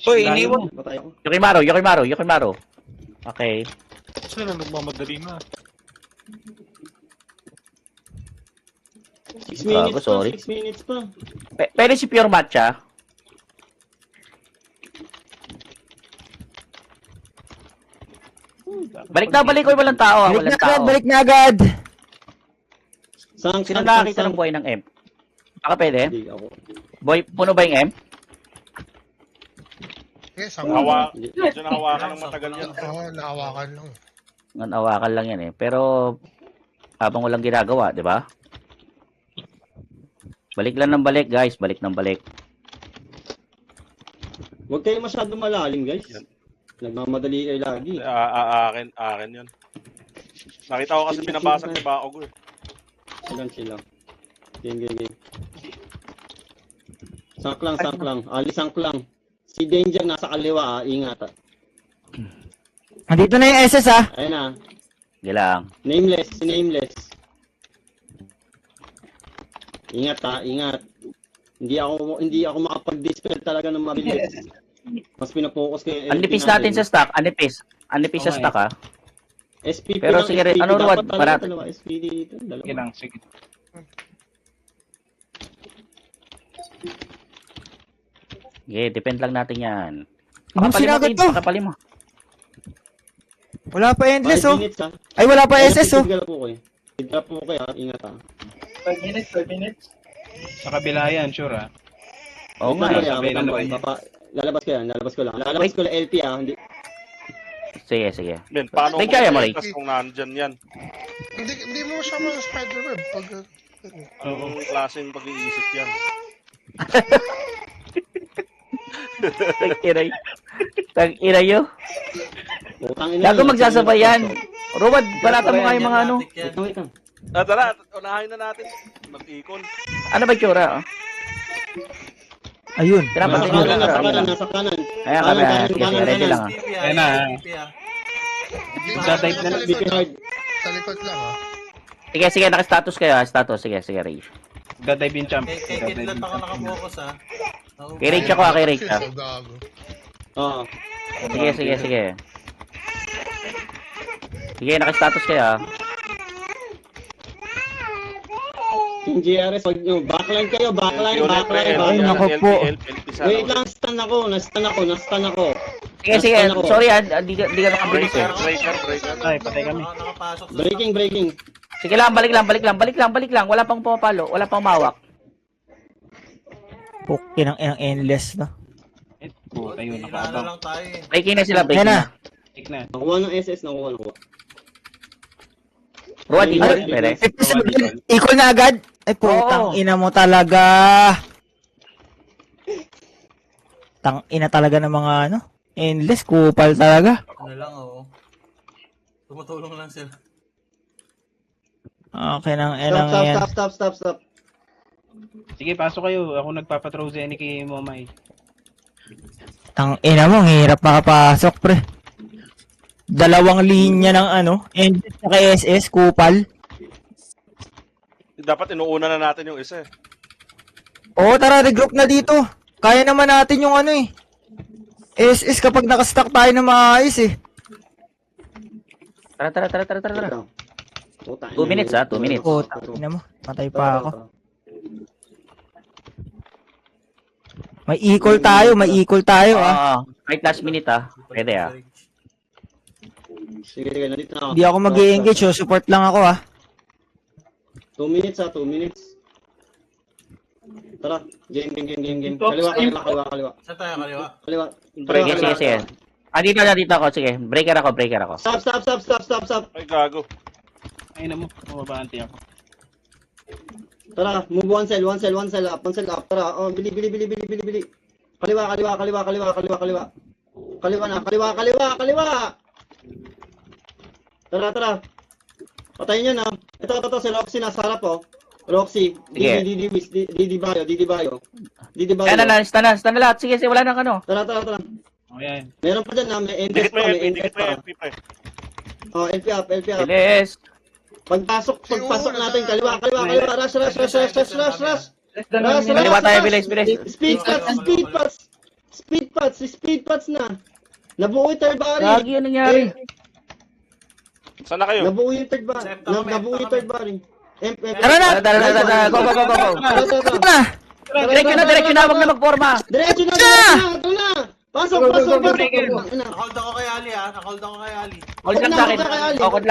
Uy, iniwan. Patay ako. Yokimaru. Okay. Sila nagmamadali na. 6 minutes Gago, pa, sorry. 6 minutes pa. Pwede si Pure Matcha. Balik ko, walang tao ah, Balik na walang agad, tao. balik na agad. Sang, Sino nakakita ng buhay ng M? Baka pwede? Hindi ako. Boy, puno ba yung M? Okay, sama. Medyo nahawakan ng matagal yan. Oo, naawakan lang. Nanawakan lang yan eh. Pero, habang walang ginagawa, di ba? Balik lang ng balik, guys. Balik ng balik. Huwag kayo masyadong malalim, guys. Nagmamadali kayo lagi. Akin yun. Nakita ko kasi binabasag ni Baog eh. Sila. Game. Sank lang. Ali sank lang. Si Danger nasa kaliwa, ingat. Nandito na yung SS ah. Ayun na. Sige lang. Nameless. Ingat. Hindi ako makapag-dispel talaga ng mabilis. Mas pinapokus ko yung Anipis natin sa stock. Anipis sa stock ah. SP Pero lang, sige rin, SP. ano, Dapat Ruad, talaga parat- dalawa SP dito. Sige lang, sige. Okay, depend lang natin yan. Busin agad to. Kapalin mo. Wala pa endless 5 oh. minutes ha. Ay, wala pa SS oh. Tigala po kayo ha. Ingat ha. 5 minutes. Sa kabila yan, sure ah. Oo nga eh. Wait lang, boy. Lalabas ko lang. Lalabas ko lang LP ha. Hindi. Sige. Ben, paano May kaya mo, Ray? kung nandyan yan? Hindi mo siya mga spiderweb pag... Anong klaseng pag-iisip yan? Tag-ina nyo. Gago magsasabay yan. Ruad, balata mo nga yung mga ano. Wait lang. Tara, unahin na natin. Mag-ikon. Ano ba tsura? Oh? Ayun. Pinapatay mo lang. Nasa kanan. Ayan kami. Sige, ready lang ah. Ayan na. Sa type na BP hard. Sa likod lang ah. Sige, naka-status kayo. Status, sige, Ray. Dadive yung champ. Kay Kidlat ako nakapokus ha. Kay Rage ako, kay Rage ah. So, gago. Oo. Sige. Sige, naka-status kayo ah. Yung GRS, wag nyo. Backline kayo. Backline. Ay, nako po. Wait lang, stun ako. Nastan ako. Sige. Sorry ah, di ka nakabilis eh. Breaker. Ay, patay kami. Nakapasok sa Breaking. Sige lang, balik lang. Wala pang pumapalo, wala pang mawak. Pukin ang endless no. Puta yun, Hila na nakaabang. lang tayo eh. Breaking na sila, Ayan breaking na. na. Tik na. Nakuha ng SS, nakuha. Ruad, Ay, equal, ay, pwede. Equal na agad. Ay, putang Oo. ina mo talaga. Tang ina talaga ng mga ano. Endless, kupal talaga. Ano lang oo. Tumutulong lang sila. Okay nang enang yan. Stop. Sige, pasok kayo. Ako nagpapatrose any kay Momay. Tang ina mo, ang hirap makapasok, pre. Dalawang linya ng ano, endless na SS, kupal. Dapat inuuna na natin yung isa eh. Oo, tara, regroup na dito. Kaya naman natin yung ano eh. SS kapag nakastock tayo na maayos eh. Tara. 2 minutes 2 minutes. Oo, ina mo, matay pa ako. May equal tayo ah. Right last minute ah. Pwede ah. Sige, nandito na ako. Hindi ako mag-i-engage, support lang ako ah. 2 minutes 2 minutes. Tara, game. Kaliwa. Saan tayo kaliwa? Kaliwa. Sige. Dito ako. Sige, breaker ako. Stop. Ay, gago. Ay na mo, mababanti ako. Tara, move one cell up, one cell up. Tara, oh, bili. Kaliwa. Kaliwa. Tara. Patayin nyo na. Ito, si Roxy nasa harap, oh. Roxy, Sige. Didi Bayo. Yan na, stun na lahat. Sige, wala nang ano. Tara. O yan. Meron pa dyan na, may Dikit NPS mo pa, yung may MP, NPS dikit mo pa. yung MP pa. Oh, LP up. Bilis. Pagpasok natin, kaliwa. Rush. Kaliwa tayo, bilis. Speed pads na. Nabuo yung third body. Lagi yung nangyari. Saan na kayo? Nabuo yung third body. Tara na! Go. Tara. Diretso na, wag na magporma. Diretso na. Pasok. Nakahold ako kay Ali ah. Nakahold ako kay Ali. Hold lang sa akin.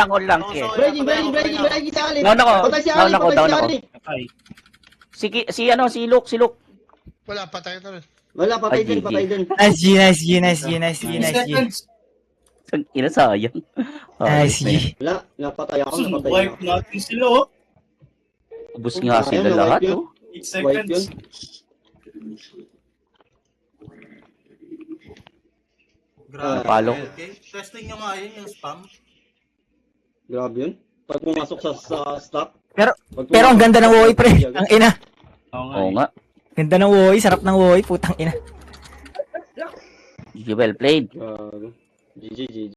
Hold lang. Sige. Breaking sa Ali. Down ako. Patay si Ali. Patay. Si Luke. Wala, patay na rin. Wala, patay din. Nice G. Ina sayang. Nice G. Wala, napatay ako. Wipe natin sila, oh. Ubus nga sila lahat, oh. 8 Wipe yun. seconds. Grabe. Palo. Okay. Testing nyo nga yun, yung spam. Grabe yun. Pag pumasok sa stock. Pero ang ganda ng Woi, pre. Ang ina. Oo nga. Ganda ng Woi, sarap ng Woi, putang ina. Well played. GG.